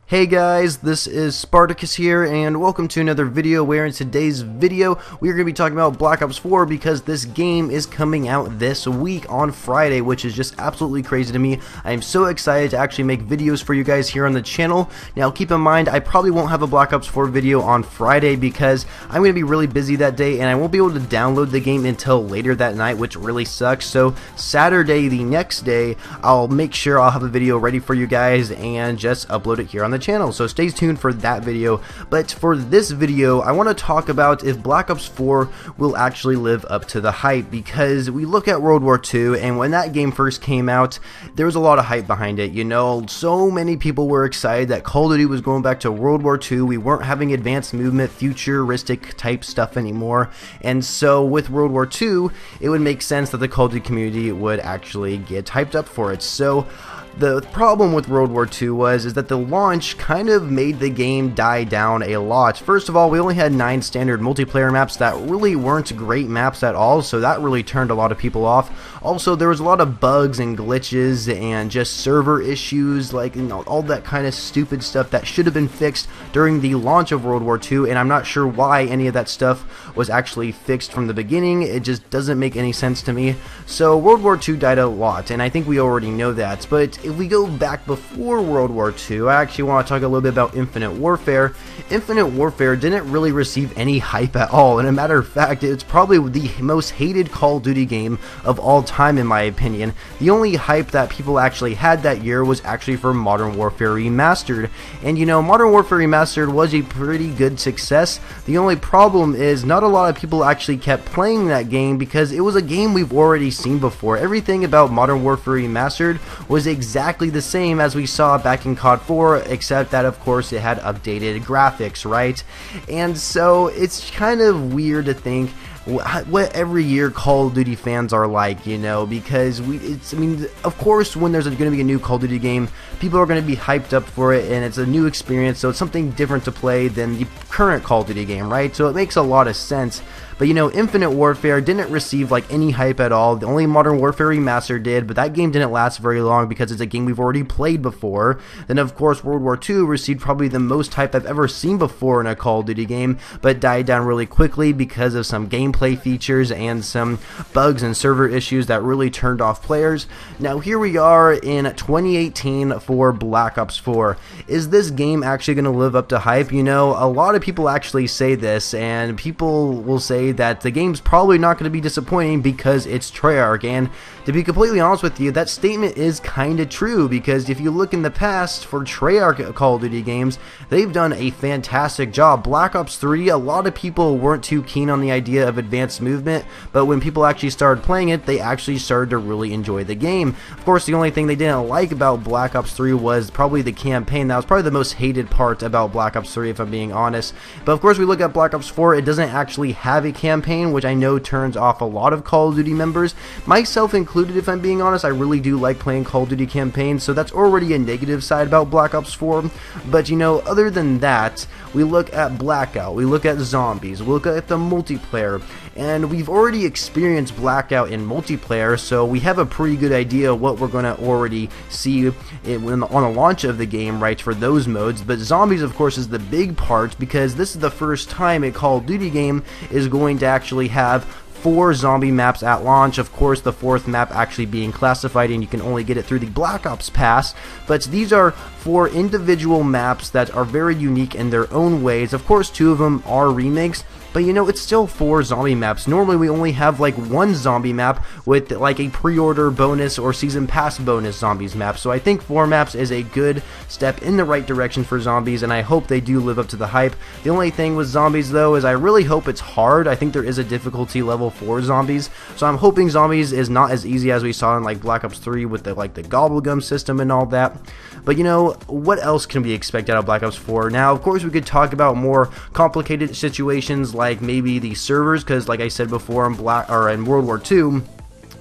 Hey guys, this is Spartacus here, and welcome to another video where in today's video we're going to be talking about Black Ops 4 because this game is coming out this week on Friday, which is just absolutely crazy to me. I am so excited to actually make videos for you guys here on the channel. Now keep in mind, I probably won't have a Black Ops 4 video on Friday because I'm going to be really busy that day and I won't be able to download the game until later that night, which really sucks. So Saturday, the next day, I'll make sure I'll have a video ready for you guys and just upload it here on the channel, so stay tuned for that video. But for this video, I want to talk about if Black Ops 4 will actually live up to the hype, because we look at World War II, and when that game first came out, there was a lot of hype behind it. You know, so many people were excited that Call of Duty was going back to World War II. We weren't having advanced movement, futuristic type stuff anymore, and so with World War II, it would make sense that the Call of Duty community would actually get hyped up for it. So the problem with World War II is that the launch kind of made the game die down a lot. First of all, we only had 9 standard multiplayer maps that really weren't great maps at all, so that really turned a lot of people off. Also, there was a lot of bugs and glitches and just server issues, like, you know, all that kind of stupid stuff that should have been fixed during the launch of World War II, and I'm not sure why any of that stuff was actually fixed from the beginning. It just doesn't make any sense to me. So World War II died a lot, and I think we already know that, but if we go back before World War II, I actually want to talk a little bit about Infinite Warfare. Infinite Warfare didn't really receive any hype at all, and a matter of fact, it's probably the most hated Call of Duty game of all time in my opinion. The only hype that people actually had that year was actually for Modern Warfare Remastered, and you know, Modern Warfare Remastered was a pretty good success. The only problem is not a lot of people actually kept playing that game because it was a game we've already seen before. Everything about Modern Warfare Remastered was exactly the same as we saw back in COD 4, except that of course it had updated graphics, right? And so it's kind of weird to think what every year Call of Duty fans are like, you know, because I mean, of course, when there's going to be a new Call of Duty game, people are going to be hyped up for it, and it's a new experience, so it's something different to play than the current Call of Duty game, right? So it makes a lot of sense. But you know, Infinite Warfare didn't receive like any hype at all. The only Modern Warfare Remastered did, but that game didn't last very long because it's a game we've already played before. Then of course World War II received probably the most hype I've ever seen before in a Call of Duty game, but died down really quickly because of some gameplay features and some bugs and server issues that really turned off players. Now here we are in 2018 for Black Ops 4. Is this game actually going to live up to hype? You know, a lot of people actually say this, and people will say that the game's probably not going to be disappointing because it's Treyarch, and to be completely honest with you, that statement is kind of true, because if you look in the past for Treyarch Call of Duty games, they've done a fantastic job. Black Ops 3, a lot of people weren't too keen on the idea of advanced movement, but when people actually started playing it, they actually started to really enjoy the game. Of course, the only thing they didn't like about Black Ops 3 was probably the campaign. That was probably the most hated part about Black Ops 3, if I'm being honest. But of course, we look at Black Ops 4, it doesn't actually have a campaign, which I know turns off a lot of Call of Duty members, myself included. If I'm being honest, I really do like playing Call of Duty campaigns, so that's already a negative side about Black Ops 4. But you know, other than that, we look at Blackout, we look at Zombies, we look at the multiplayer, and we've already experienced Blackout in multiplayer, so we have a pretty good idea what we're going to already see on the launch of the game, right, for those modes. But Zombies, of course, is the big part, because this is the first time a Call of Duty game is going to actually have 4 zombie maps at launch. Of course, the 4th map actually being classified, and you can only get it through the Black Ops Pass, but these are 4 individual maps that are very unique in their own ways. Of course, 2 of them are remakes, but you know, it's still 4 zombie maps. Normally we only have like 1 zombie map with like a pre-order bonus or season pass bonus zombies map, so I think 4 maps is a good step in the right direction for Zombies, and I hope they do live up to the hype. The only thing with Zombies though is I really hope it's hard. I think there is a difficulty level for Zombies, so I'm hoping Zombies is not as easy as we saw in like Black Ops 3 with the Gobblegum system and all that. But you know, what else can we expect out of Black Ops 4? Now, of course, we could talk about more complicated situations like maybe the servers, because like I said before, in World War II,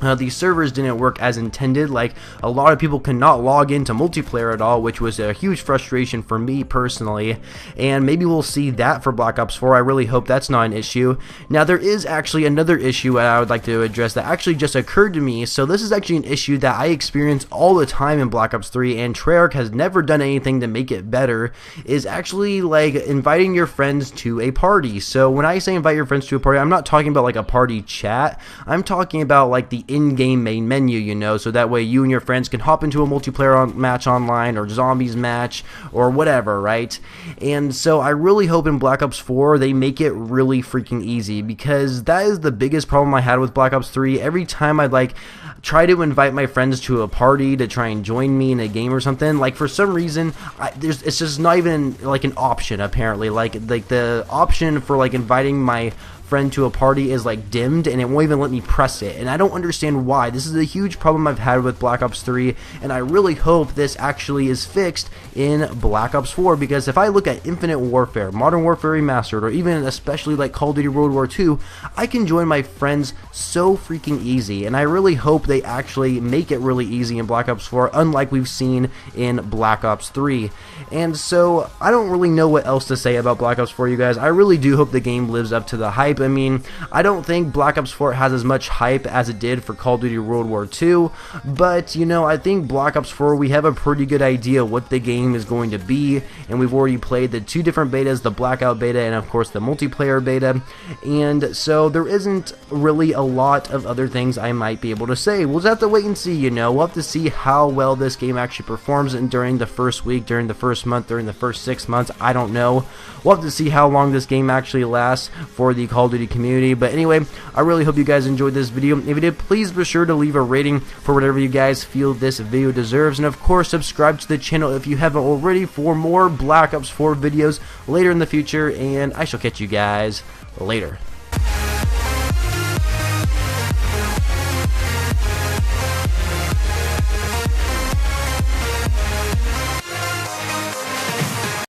the servers didn't work as intended. Like, a lot of people could not log into multiplayer at all, which was a huge frustration for me personally, and maybe we'll see that for Black Ops 4. I really hope that's not an issue. Now, there is actually another issue that I would like to address that actually just occurred to me. So this is actually an issue that I experience all the time in Black Ops 3, and Treyarch has never done anything to make it better, is actually like inviting your friends to a party. So when I say invite your friends to a party, I'm not talking about like a party chat. I'm talking about like the in-game main menu, you know, so that way you and your friends can hop into a multiplayer match online, or zombies match, or whatever, right? And so I really hope in Black Ops 4 they make it really freaking easy, because that is the biggest problem I had with Black Ops 3. Every time I'd like try to invite my friends to a party to try and join me in a game or something, like for some reason it's just not even like an option apparently. Like the option for like inviting my friend to a party is like dimmed, and it won't even let me press it, and I don't understand why. This is a huge problem I've had with Black Ops 3, and I really hope this actually is fixed in Black Ops 4, because if I look at Infinite Warfare, Modern Warfare Remastered, or even especially like Call of Duty World War II, I can join my friends so freaking easy, and I really hope they actually make it really easy in Black Ops 4, unlike we've seen in Black Ops 3. And so I don't really know what else to say about Black Ops 4, you guys. I really do hope the game lives up to the hype. I mean, I don't think Black Ops 4 has as much hype as it did for Call of Duty World War II, but, you know, I think Black Ops 4, we have a pretty good idea what the game is going to be, and we've already played the two different betas, the Blackout beta and, of course, the multiplayer beta, and so there isn't really a lot of other things I might be able to say. We'll just have to wait and see, you know. We'll have to see how well this game actually performs during the first week, during the first month, during the first 6 months. I don't know. We'll have to see how long this game actually lasts for the Call of Duty community. But anyway, I really hope you guys enjoyed this video. If you did, please be sure to leave a rating for whatever you guys feel this video deserves, and of course subscribe to the channel if you haven't already for more Black Ops 4 videos later in the future, and I shall catch you guys later.